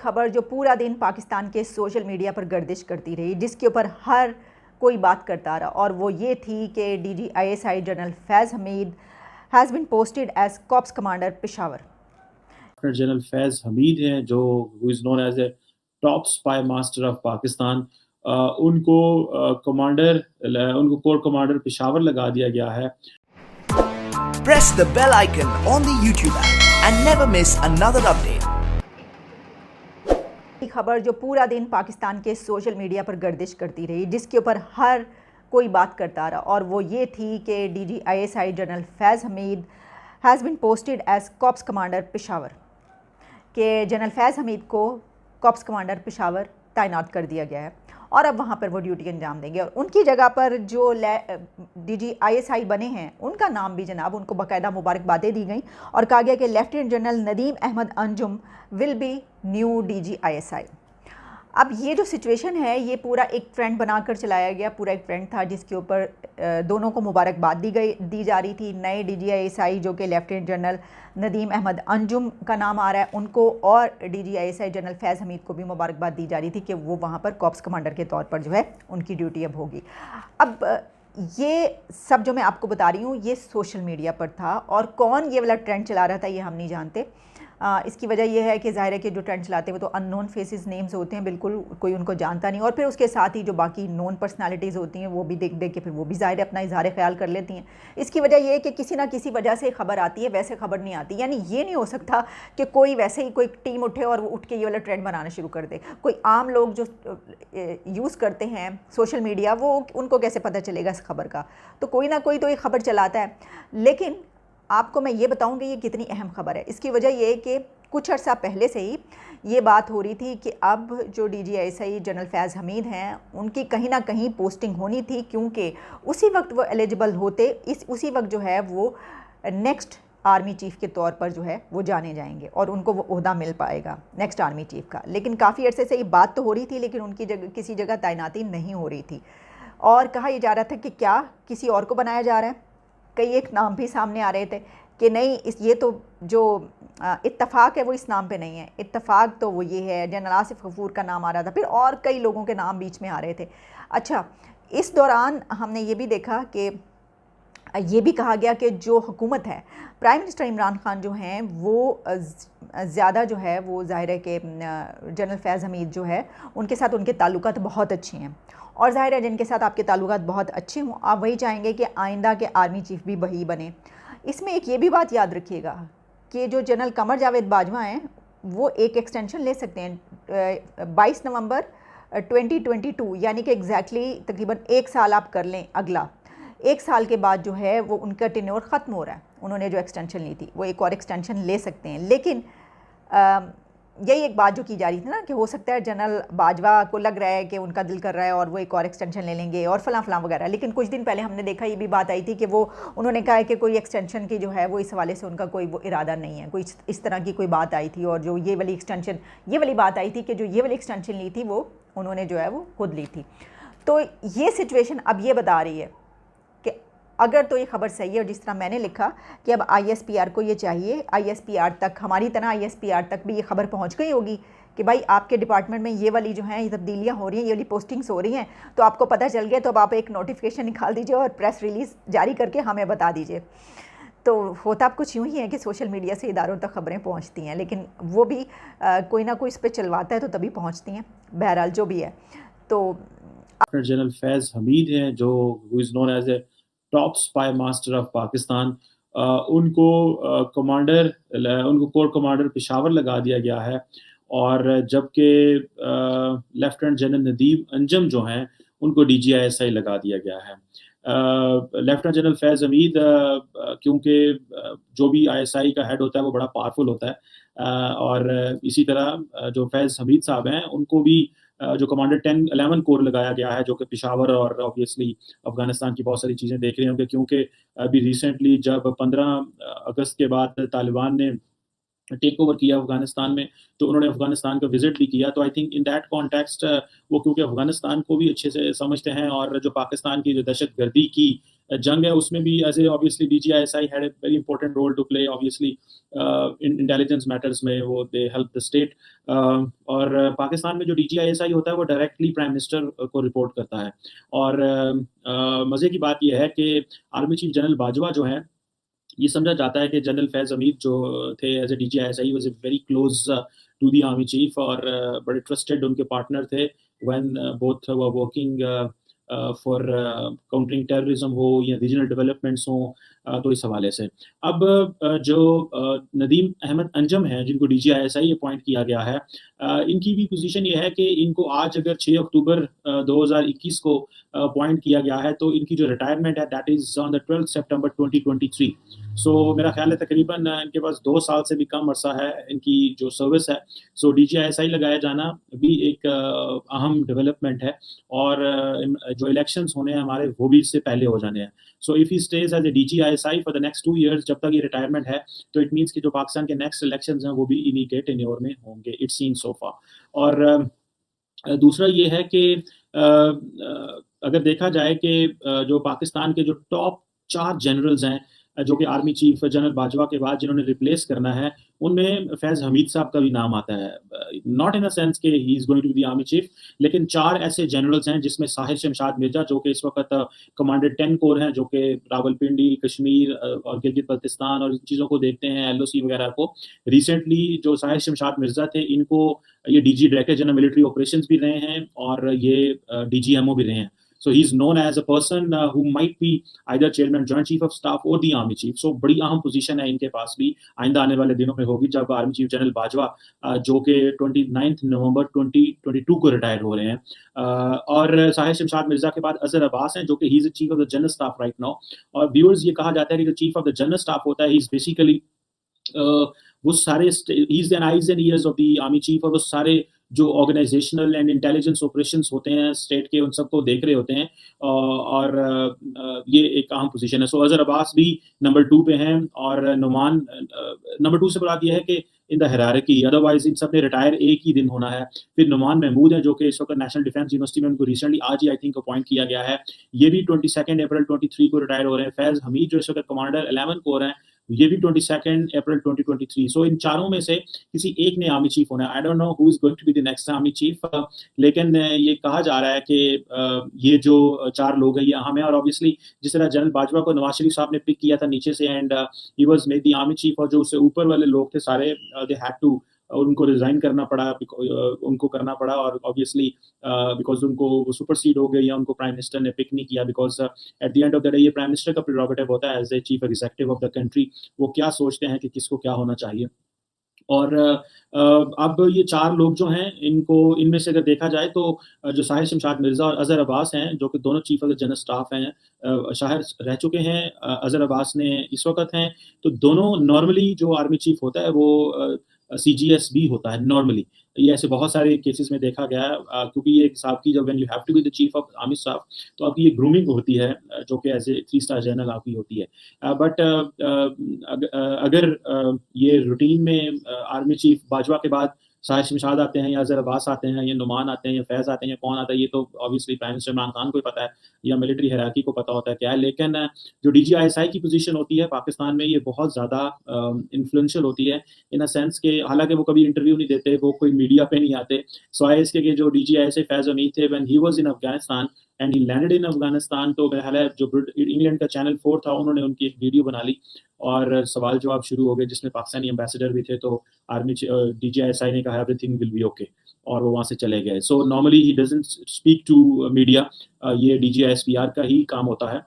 खबर जो पूरा दिन पाकिस्तान के सोशल मीडिया पर गर्दिश करती रही, जिसके ऊपर हर कोई बात करता रहा, और वो ये थी कि DGISI general Faiz Hameed has been posted as corps commander Peshawar. General Faiz Hameed हैं जो is known as a top spy master of Pakistan. उनको कोर कमांडर पेशावर लगा दिया गया है। Press the bell icon on the YouTube app and never miss another update. खबर जो पूरा दिन पाकिस्तान के सोशल मीडिया पर गर्दिश करती रही, जिसके ऊपर हर कोई बात करता रहा, और वो ये थी कि DGISI general Faiz Hameed has been posted as corps commander Peshawar, के जनरल फैज़ हमीद को कॉप्स कमांडर पेशावर तैनात कर दिया गया है और अब वहाँ पर वो ड्यूटी अंजाम देंगे। और उनकी जगह पर जो DGISI बने हैं उनका नाम भी जनाब उनको बाकायदा मुबारकबादें दी गई और कहा गया कि lieutenant general Nadeem Ahmed Anjum will be new DGISI। अब ये जो सिचुएशन है ये पूरा एक ट्रेंड बनाकर चलाया गया, पूरा एक ट्रेंड था जिसके ऊपर दोनों को मुबारकबाद दी जा रही थी। नए DGISI जो कि लेफ्टिनेंट जनरल नदीम अहमद अंजुम का नाम आ रहा है उनको, और DGISI जनरल फैज़ हमीद को भी मुबारकबाद दी जा रही थी कि वो वहाँ पर कॉप्स कमांडर के तौर पर जो है उनकी ड्यूटी अब होगी। अब ये सब जो मैं आपको बता रही हूँ ये सोशल मीडिया पर था, और कौन ये वाला ट्रेंड चला रहा था ये हम नहीं जानते। इसकी वजह यह है कि ज़ाहिर है कि जो ट्रेंड चलाते हैं वो तो अननोन फेसेस नेम्स होते हैं, बिल्कुल कोई उनको जानता नहीं, और फिर उसके साथ ही जो बाकी नोन पर्सनालिटीज़ होती हैं वो भी देख देख के फिर वो भी ज़ाहिर है अपना इज़हार ख्याल कर लेती हैं। इसकी वजह यह है कि किसी ना किसी वजह से खबर आती है, वैसे खबर नहीं आती। यानी ये नहीं हो सकता कि कोई वैसे ही कोई टीम उठे और वो उठ के ये वाला ट्रेंड बनाना शुरू कर दे। कोई आम लोग जो यूज़ करते हैं सोशल मीडिया वो उनको कैसे पता चलेगा इस खबर का, तो कोई ना कोई तो ये खबर चलाता है। लेकिन आपको मैं ये बताऊंगी ये कितनी अहम खबर है। इसकी वजह ये है कि कुछ अर्सा पहले से ही ये बात हो रही थी कि अब जो DGISI जनरल फैज़ हमीद हैं उनकी कहीं ना कहीं पोस्टिंग होनी थी, क्योंकि उसी वक्त वो एलिजिबल होते, उसी वक्त जो है वो नेक्स्ट आर्मी चीफ़ के तौर पर जो है वो जाने जाएंगे और उनको वो ओहदा मिल पाएगा नेक्स्ट आर्मी चीफ़ का। लेकिन काफ़ी अर्से से ये बात तो हो रही थी, लेकिन उनकी किसी जगह तैनाती नहीं हो रही थी, और कहा यह जा रहा था कि क्या किसी और को बनाया जा रहा है। कई एक नाम भी सामने आ रहे थे कि नहीं ये तो जो इत्तफ़ाक़ है वो इस नाम पे नहीं है, इत्तफ़ाक़ तो वो ये है। जनरल आसिफ गफूर का नाम आ रहा था, फिर और कई लोगों के नाम बीच में आ रहे थे। अच्छा, इस दौरान हमने ये भी देखा कि ये भी कहा गया कि जो हुकूमत है, प्राइम मिनिस्टर इमरान खान जो हैं वो ज़्यादा जो है वो ज़ाहिर है कि जनरल फैज़ हमीद जो है उनके साथ उनके ताल्लुकात बहुत अच्छे हैं, और ज़ाहिर है जिनके साथ आपके ताल्लुकात बहुत अच्छे हों आप वही चाहेंगे कि आइंदा के आर्मी चीफ़ भी वही बने। इसमें एक ये भी बात याद रखिएगा कि जो जनरल कमर जावेद बाजवा हैं वो एक एक्सटेंशन ले सकते हैं 22 नवंबर 2022, यानी कि एग्जैक्टली तकरीबन एक साल आप कर लें, अगला एक साल के बाद जो है वो उनका टेन्योर ख़त्म हो रहा है। उन्होंने जो एक्सटेंशन ली थी वो एक और एक्सटेंशन ले सकते हैं, लेकिन यही एक बात जो की जा रही थी ना कि हो सकता है जनरल बाजवा को लग रहा है कि उनका दिल कर रहा है और वो एक और एक्सटेंशन ले लेंगे और फलां फलां वगैरह। लेकिन कुछ दिन पहले हमने देखा ये भी बात आई थी कि वो उन्होंने कहा है कि कोई एक्सटेंशन की जो है वो इस हवाले से उनका कोई वो इरादा नहीं है, कोई इस तरह की कोई बात आई थी। और जो ये वाली बात आई थी कि जो ये वाली एक्सटेंशन ली थी वो उन्होंने जो है वो खुद ली थी। तो ये सिचुएशन अब ये बता रही है कि अगर तो ये खबर सही है, और जिस तरह मैंने लिखा कि अब ISPR को ये चाहिए, ISPR तक, हमारी तरह ISPR तक भी ये खबर पहुंच गई होगी कि भाई आपके डिपार्टमेंट में ये वाली जो हैं ये तब्दीलियाँ हो रही हैं, ये वाली पोस्टिंग्स हो रही हैं, तो आपको पता चल गया तो अब आप एक नोटिफिकेशन निकाल दीजिए और प्रेस रिलीज़ जारी करके हमें बता दीजिए। तो होता अब कुछ यूँ ही है कि सोशल मीडिया से इदारों तक खबरें पहुँचती हैं, लेकिन वो भी कोई ना कोई इस पर चलवाता है तो तभी पहुँचती हैं। बहरहाल जो भी है, तो जनरल फैज़ हमीद हैं जो is known as a top spy master of Pakistan. उनको कोर कमांडर पेशावर लगा दिया गया है, और जबकि लेफ्टिनेंट जनरल नदीम अंजुम जो हैं उनको DGISI लगा दिया गया है। लेफ्टिनेंट जनरल फैज़ हमीद क्योंकि जो भी ISI का हेड होता है वो बड़ा पावरफुल होता है, और इसी तरह जो फैज़ हमीद साहब हैं उनको भी जो कमांडर 10-11 कोर लगाया गया है, जो कि पेशावर और ऑब्वियसली अफगानिस्तान की बहुत सारी चीज़ें देख रहे होंगे, क्योंकि अभी रिसेंटली जब 15 अगस्त के बाद तालिबान ने टेक ओवर किया अफगानिस्तान में, तो उन्होंने अफगानिस्तान का विजिट भी किया। तो I think in that context वो क्योंकि अफगानिस्तान को भी अच्छे से समझते हैं, और जो पाकिस्तान की जो दहशतगर्दी की जंग है उसमें भी as a obviously DGISI had a very important role to play obviously in intelligence matters में, वो दे हेल्प द स्टेट। और पाकिस्तान में जो डीजीआईएसआई होता है वो डायरेक्टली प्राइम मिनिस्टर को रिपोर्ट करता है। और मज़े की बात यह है कि आर्मी चीफ जनरल बाजवा जो है, ये समझा जाता है कि जनरल फैज़ हमीद जो थे as a DGISI was very close to the army chief, और बड़े ट्रस्टेड उनके पार्टनर थे when both were working for countering terrorism हो या रीजनल डेवलपमेंट्स हो। तो इस हवाले से अब जो नदीम अहमद अंजम हैं जिनको डीजीआईएसआई अपॉइंट किया गया है, इनकी भी पोजीशन ये है कि इनको आज अगर 6 अक्टूबर 2021 को अपॉइंट किया गया है, तो इनकी जो रिटायरमेंट है दैट इज़ ऑन द 12 सितंबर 2023। सो मेरा ख्याल है तकरीबन इनके पास 2 साल से भी कम अरसा है इनकी जो सर्विस है। सो डीजीआईएसआई लगाया जाना भी एक अहम डेवलपमेंट है, और जो इलेक्शंस होने हैं हमारे वो भी इससे पहले हो जाने हैं। So if he stays as a DGISI for the next 2 years, जब तक ये रिटायरमेंट है, तो इट मीन्स कि जो पाकिस्तान के नेक्स्ट इलेक्शंस हैं वो भी इन्हीं के टेन्योर में होंगे, इट सीम्स सो फार। और दूसरा ये है कि अगर देखा जाए कि जो पाकिस्तान के जो टॉप 4 जनरल्स हैं जो कि आर्मी चीफ जनरल बाजवा के बाद जिन्होंने रिप्लेस करना है, उनमें फैज़ हमीद साहब का भी नाम आता है। नॉट इन अ सेंस कि he is going to be the army chief, लेकिन 4 ऐसे जनरल्स हैं जिसमें साहिर शमशाद मिर्ज़ा जो कि इस वक्त कमांडर 10 कोर हैं, जो कि रावलपिंडी, कश्मीर और गिलगित बल्तिस्तान और इन चीज़ों को देखते हैं, एलओसी वगैरह को। रिसेंटली जो साहिर शमशाद मिर्ज़ा थे, इनको ये DG director general military operations भी रहे हैं, और ये डीजीएमओ भी रहे हैं। So he's known as a person who might be either chairman, joint chief of staff or the army chief. So बड़ी अहम पोजीशन है इनके पास भी, आइंदा आने वाले दिनों में होगी, जब आर्मी चीफ जनरल बाजवा जो कि 29 नवंबर 2022 को रिटायर हो रहे हैं। और साहिर शमशाद मिर्जा के बाद अजहर अब्बास हैं जो कि he is chief of the general staff right now. और व्यूअर्स ये कहा जाता है कि जो chief of the general staff होता है, ही इज बेसिकली वो सारे he is an eyes and years of the army chief, और वो सारे जो ऑर्गेनाइजेशनल एंड इंटेलिजेंस ऑपरेशंस होते हैं स्टेट के, उन सबको देख रहे होते हैं। और ये एक अहम पोजीशन है। सो अजहर अब्बास भी नंबर 2 पे हैं, और नुमान नंबर 2 से मुराद ये है कि in the hierarchy, otherwise in सब ने रिटायर एक ही दिन होना है। फिर नुमान महमूद है जो कि इस वक्त नेशनल डिफेंस यूनिवर्सिटी में उनको रिसेंटली आज ही आई थिंक अपॉइंट किया गया है, ये भी 22 अप्रैल 23 को रिटायर हो रहे हैं। फैज़ हमीद जो इस वक्त कमांडर 11 कोर हैं, ये भी 22 अप्रैल 2023। सो इन चारों में से किसी एक ने आर्मी चीफ होना है। I don't know who is going to be the next army chief, लेकिन ये कहा जा रहा है कि ये जो 4 लोग हैं ये अहम है। और ऑब्वियसली जिस तरह जनरल बाजवा को नवाज शरीफ साहब ने पिक किया था नीचे से, and he was made the army chief, और जो उससे ऊपर वाले लोग थे सारे दे हैड टू, उनको रिजाइन करना पड़ा, उनको करना पड़ा, और ऑब्वियसली बिकॉज उनको वो सुपरसीड हो गए या उनको प्राइम मिनिस्टर ने पिक नहीं किया, because at the end of the day ये प्राइम मिनिस्टर का प्रेरोगेटिव होता है as a chief executive of the country, वो क्या सोचते हैं कि किसको क्या होना चाहिए। और अब ये 4 लोग जो हैं, इनको इनमें से अगर देखा जाए तो जो साहिर शमशाद मिर्ज़ा और अजहर अब्बास हैं जो कि दोनों chief of the general staff हैं, शाहिर रह चुके हैं, अजहर अब्बास ने इस वक्त हैं। तो दोनों नॉर्मली जो आर्मी चीफ होता है वो सीजीएस भी होता है नॉर्मली। ये ऐसे बहुत सारे केसेस में देखा गया है, क्योंकि ये एक साहब की जब when you have to be the chief of army staff, तो आपकी ये ग्रूमिंग होती है जो कि एज ए 3 स्टार जनरल आपकी होती है। बट अगर ये रूटीन में आर्मी चीफ बाजवा के बाद साहिर शमशाद आते हैं, या अजहर अब्बास आते हैं, या नुमान आते हैं, या फैज़ आते हैं, या कौन आता है, ये तो obviously prime minister Imran Khan को ही पता है, या मिलिट्री हायरार्की को पता होता है क्या है। लेकिन जो डीजीआईएसआई की पोजीशन होती है पाकिस्तान में, ये बहुत ज़्यादा इन्फ्लुएंशियल होती है, इन अ सेंस के हालांकि वो कभी इंटरव्यू नहीं देते, वो कोई मीडिया पे नहीं आते। सवाए इसके कि जो डीजीआईएसआई फैज़ हमीद थे when he was in Afghanistan and he landed in Afghanistan, तो मेरा ख्याल है जो इंग्लैंड का चैनल 4 था, उन्होंने उनकी एक वीडियो बना ली और सवाल जवाब शुरू हो गए, जिसमें पाकिस्तानी एम्बेसडर भी थे। तो आर्मी डीजीआईएसआई ने कहा एवरीथिंग विल बी ओके, और वो वहाँ से चले गए। So normally he doesn't speak to media, ये डीजीआईएसपीआर का ही काम होता है।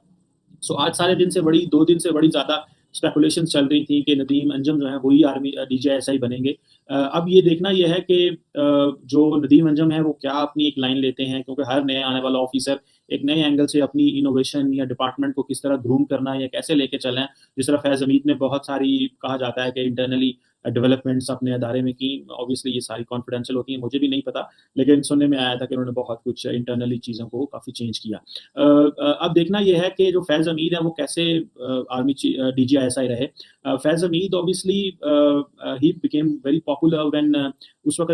सो आज सारे दिन से 2 दिन से बड़ी ज़्यादा स्पेकुलेशन चल रही थी कि नदीम अंजम जो है वही आर्मी डीजीआईएसआई बनेंगे। अब ये देखना यह है कि जो नदीम अंजम है वो क्या अपनी एक लाइन लेते हैं, क्योंकि हर नया आने वाला ऑफिसर एक नए एंगल से अपनी इनोवेशन या डिपार्टमेंट को किस तरह ग्रूम करना है या कैसे लेके चलें। जिस तरह फैज़ हमीद ने बहुत सारी कहा जाता है कि इंटरनली डेवलपमेंट्स अपने अदारे में की, ऑब्वियसली ये सारी कॉन्फिडेंशियल होती हैं, मुझे भी नहीं पता, लेकिन सुनने में आया था कि उन्होंने बहुत कुछ इंटरनली चीज़ों को काफ़ी चेंज किया। अब देखना ये है कि जो फैज़ हमीद है वो कैसे आर्मी DGISI रहे। फैज़ हमीद ऑब्वियसली ही बिकेम वेरी पॉपुलर व्हेन उस वक़्त